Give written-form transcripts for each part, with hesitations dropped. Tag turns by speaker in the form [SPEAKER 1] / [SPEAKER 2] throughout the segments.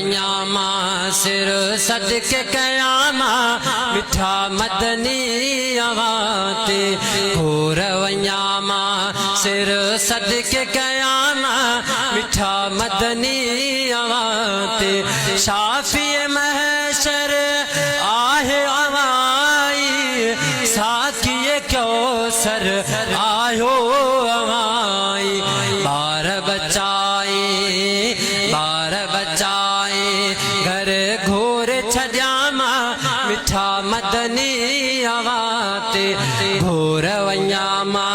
[SPEAKER 1] वञामा सिर सदके कयामा मिठा मदनी अवाते घोर वञामा सिर सदके कयामा मिठा मदनी अवाते शाफी महशर आहे अवाई साकिए कौसर आयो अवाई बार बचाए घर घोर छजामा मिठा मदनी अवाते घोर वञामा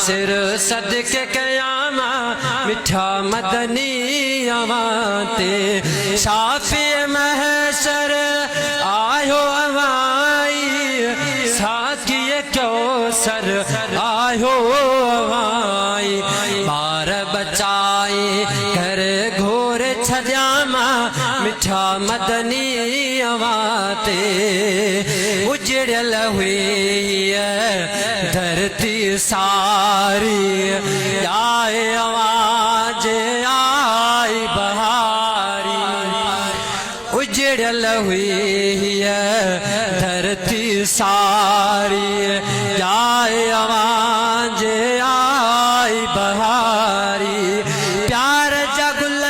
[SPEAKER 1] सिर सदके कयामा मिठा मदनी अवाते शाफी महशर आयो अवाई साकिए कौसर आयो अवाई बार बचाए घर घोर छजामा मिठा मदनी अवाते उजड़ल हुई धरती सारी आए आवाज आई बहारी उजड़ल हुई धरती सारी आए आवाज आई बहारी प्यार जगुल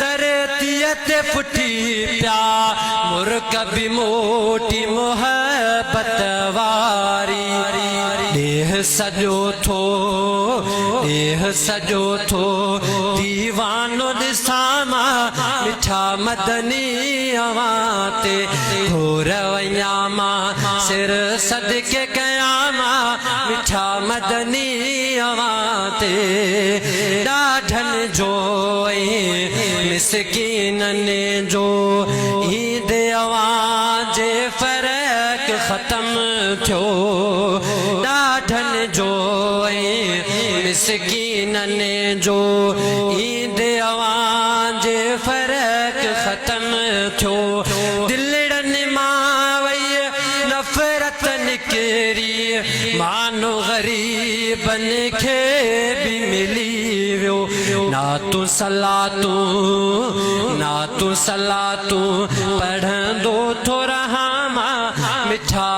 [SPEAKER 1] दरतियत फुटी प्या मुर कभी मोटी मोहब्बत वारी देह सजो थो दीवानो दिसामा मिठा मदनी अवाते घोर वञामा सिर सदके कयामा मिठा मदनी अवाते ॾाढन जो मिसकीनन जो ईद आवाज फर्क ख़त्म थियो ॾाढन जो मिसकीनन जो ईद आवाज फर्क ख़त्म थियो दिलड़न मां वई नफ़रत निकिरी मानो ग़रीबन खे भी मिली वियो ना तू सलातूं पढ़ंदो थो रहां मां मिठा